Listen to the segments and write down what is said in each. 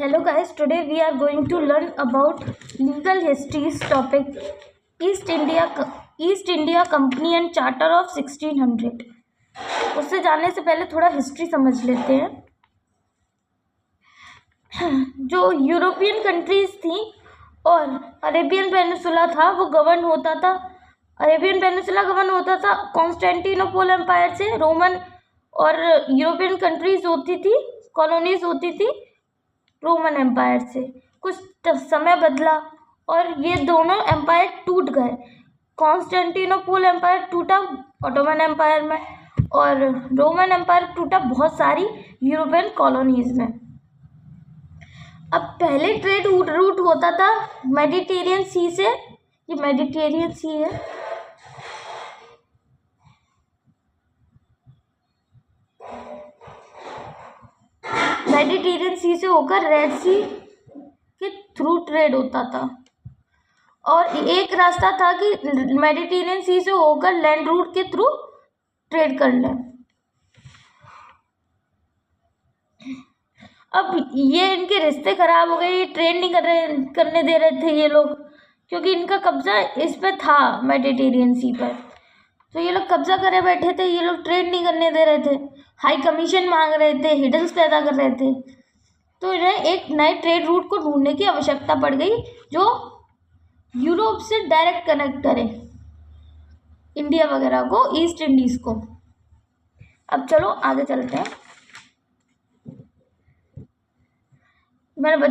Hello guys, today we are going to learn about legal histories topic East India Company and Charter of 1600। उससे जानने से पहले थोड़ा history समझ लेते हैं। जो यूरोपियन कंट्रीज थी और अरेबियन पेनिसुला था वो गवर्न होता था। अरेबियन पेनिसुला गवर्न होता था कॉन्स्टेंटिनोपल एम्पायर से। रोमन और यूरोपियन कंट्रीज होती थी, कॉलोनीज होती थी रोमन एम्पायर से। कुछ समय बदला और ये दोनों एम्पायर टूट गए। कॉन्स्टेंटिनोपल एम्पायर टूटा ऑटोमन एम्पायर में और रोमन एम्पायर टूटा बहुत सारी यूरोपियन कॉलोनीज में। अब पहले ट्रेड रूट होता था मेडिटेरियन सी से। ये मेडिटेरियन सी है। मेडिटेरियन सी से होकर रेड सी के थ्रू ट्रेड होता था और एक रास्ता था कि मेडिटेरियन सी से होकर लैंड रूट के थ्रू ट्रेड कर लें। अब ये इनके रिश्ते खराब हो गए, ये ट्रेड नहीं करने दे रहे थे ये लोग, क्योंकि इनका कब्जा इस पे था मेडिटेरियन सी पर। तो ये लोग कब्जा करे बैठे थे, ये लोग ट्रेड नहीं करने दे रहे थे, हाई कमीशन मांग रहे थे, हिडन्स पैदा कर रहे थे। तो इन्हें एक नए ट्रेड रूट को ढूंढने की आवश्यकता पड़ गई जो यूरोप से डायरेक्ट कनेक्ट करे इंडिया वगैरह को, ईस्ट इंडीज को। अब चलो आगे चलते हैं।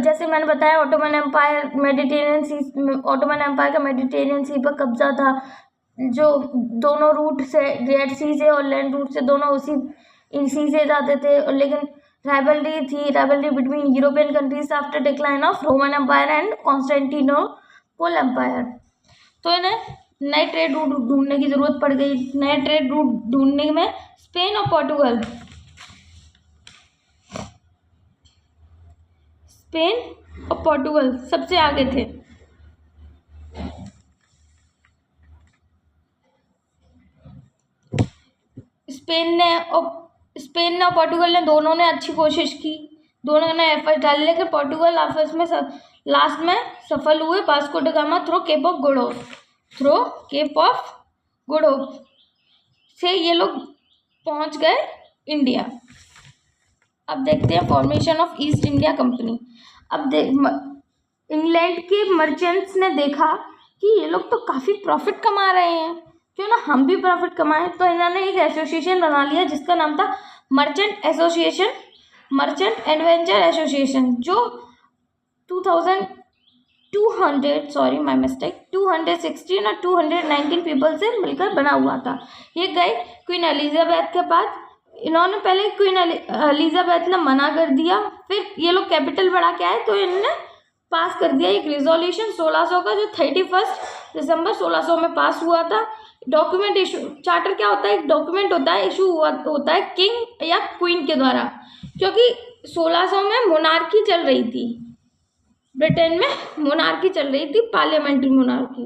जैसे मैंने बताया ऑटोमन एम्पायर मेडिटेरियन सी, ऑटोमन एम्पायर का मेडिटेरियन सी पर कब्जा था। जो दोनों रूट से, रेड सी से और लैंड रूट से, दोनों उसी इन सी से जाते थे। लेकिन rivalry between European countries after decline of Roman empire and Constantinople empire. तो इन्हें नए ट्रेड रूट ढूंढने की जरूरत पड़ गई। नए ट्रेड रूट ढूंढने में स्पेन और पोर्टुगल सबसे आगे थे। स्पेन ने और पोर्टुगल ने, दोनों ने अच्छी कोशिश की, दोनों ने एफर्ट डाले, लेकिन पोर्टुगल आपस में लास्ट में सफल हुए। Vasco da Gama through Cape of Good Hope से ये लोग पहुंच गए इंडिया। अब देखते हैं formation of East India Company. अब इंग्लैंड के मर्चेंट्स ने देखा कि ये लोग तो काफ़ी प्रॉफिट कमा रहे हैं, क्यों ना हम भी प्रॉफिट कमाएं। तो इन्होंने एक एसोसिएशन बना लिया जिसका नाम था मर्चेंट एडवेंचर एसोसिएशन, जो 216 और 219 पीपल से मिलकर बना हुआ था। ये गए क्वीन एलिजाबेथ के पास। इन्होंने पहले क्वीन एलिजाबेथ ने मना कर दिया, फिर ये लोग कैपिटल बढ़ा के आए तो इन्होंने पास कर दिया एक रिजोल्यूशन 1600 का, जो 31 दिसंबर 1600 में पास हुआ था। डॉक्यूमेंट इशू, चार्टर क्या होता है, एक डॉक्यूमेंट होता है, इशू होता है किंग या क्वीन के द्वारा, क्योंकि 1600 में मोनार्की चल रही थी, ब्रिटेन में मोनार्की चल रही थी, parliamentary monarchy.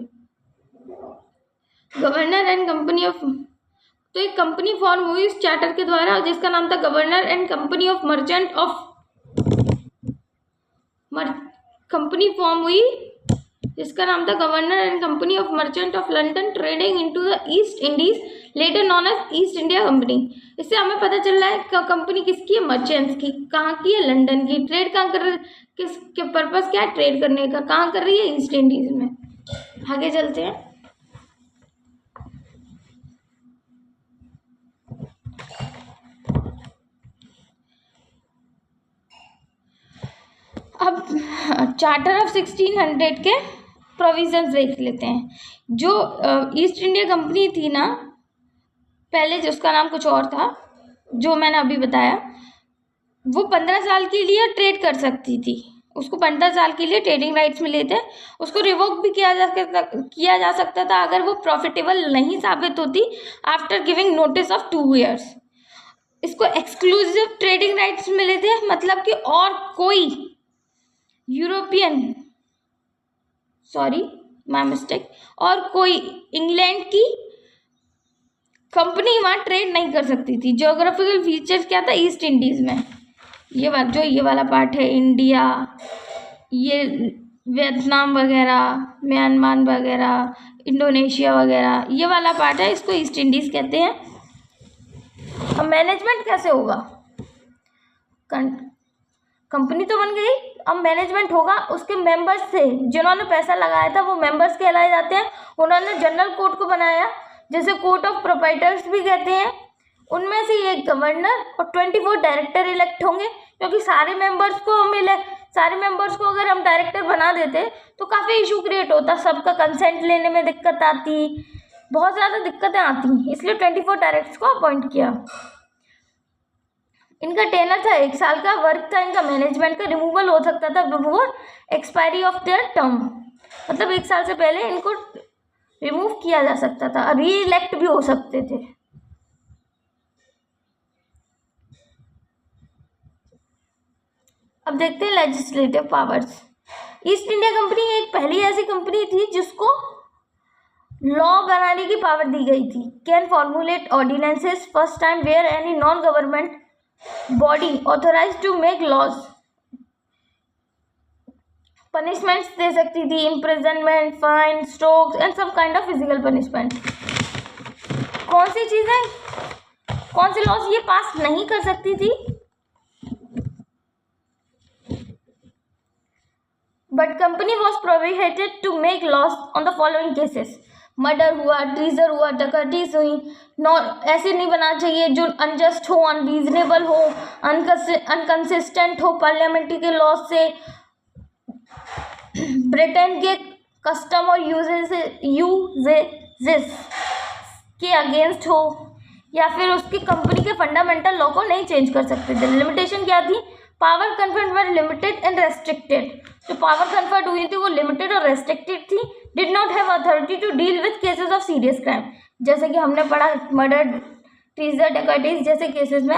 Governor and company of, तो एक कंपनी फॉर्म हुई इस चार्टर के द्वारा जिसका नाम था governor and company of company form हुई जिसका नाम था governor and company of merchant of London trading into the East Indies, later known as East India Company. इससे हमें पता चल रहा है कंपनी किसकी है, मर्चेंट्स की। कहाँ की है, लंदन की। ट्रेड कहाँ कर रही, किसके पर्पस क्या है ट्रेड करने का, कहाँ कर रही है, ईस्ट इंडीज में। आगे चलते हैं। अब चार्टर ऑफ 1600 के प्रोविजंस देख लेते हैं। जो ईस्ट इंडिया कंपनी थी ना, पहले जिसका नाम कुछ और था, जो मैंने अभी बताया, वो 15 साल के लिए ट्रेड कर सकती थी। उसको 15 साल के लिए ट्रेडिंग राइट्स मिले थे। उसको रिवोक भी किया जा सकता था अगर वो प्रॉफिटेबल नहीं साबित होती after giving notice of 2 years. इसको एक्सक्लूसिव ट्रेडिंग राइट्स मिले थे, मतलब कि और कोई और कोई इंग्लैंड की कंपनी वहाँ ट्रेड नहीं कर सकती थी। ज्योग्राफिकल फीचर्स क्या था ईस्ट इंडीज में, ये वाला पार्ट है इंडिया, ये वियतनाम वगैरह, म्यांमार वगैरह, इंडोनेशिया वगैरह, ये वाला पार्ट है, इसको ईस्ट इंडीज़ कहते हैं। अब मैनेजमेंट कैसे होगा? कंपनी तो बन गई, अब मैनेजमेंट होगा उसके मेंबर्स से, जिन्होंने पैसा लगाया था वो मेंबर्स कहलाए जाते हैं। उन्होंने जनरल कोड को बनाया, जिसे कोर्ट ऑफ प्रोप्राइटर्स भी कहते हैं। उनमें से एक गवर्नर और 24 डायरेक्टर इलेक्ट होंगे, क्योंकि सारे मेंबर्स को अगर हम डायरेक्टर बना देते तो काफ़ी इशू क्रिएट होता, सबका कंसेंट लेने में दिक्कत आती, बहुत ज़्यादा दिक्कतें आती, इसलिए 24 डायरेक्टर्स को अपॉइंट किया। इनका टेनर था 1 साल का, वर्क था इनका मैनेजमेंट का, रिमूवल हो सकता था before expiry of their term, मतलब 1 साल से पहले इनको रिमूव किया जा सकता था, री इलेक्ट भी हो सकते थे। अब देखते हैं legislative powers. East India company एक पहली ऐसी कंपनी थी जिसको लॉ बनाने की पावर दी गई थी। Can formulate ordinances first time where any non government body authorise to make laws. Punishments दे सकती थी, imprisonment, fine, strokes and some kind of physical punishment. कौन सी चीज़ें, कौन से लॉज ये पास नहीं कर सकती थी? But company was prohibited to make laws on the following cases. Murder हुआ, ट्रीजन हुआ, डकैतीज हुई, ऐसे नहीं बनाना चाहिए जो अनजस्ट हो, अनरीजनेबल हो, अनकंसिस्टेंट हो पार्लियामेंट्री के लॉ से, ब्रिटेन के कस्टम और यूजेस के अगेंस्ट हो, या फिर उसकी कंपनी के फंडामेंटल लॉ को नहीं चेंज कर सकते थे। लिमिटेशन क्या थी? Power conferred were limited and restricted. जो पावर कन्फर्ड हुई थी वो लिमिटेड और रेस्ट्रिक्टेड थी। Did not have authority to deal with cases of serious crime, जैसे कि हमने पढ़ा मर्डर, ट्रीजन, डकैतीज जैसे केसेस में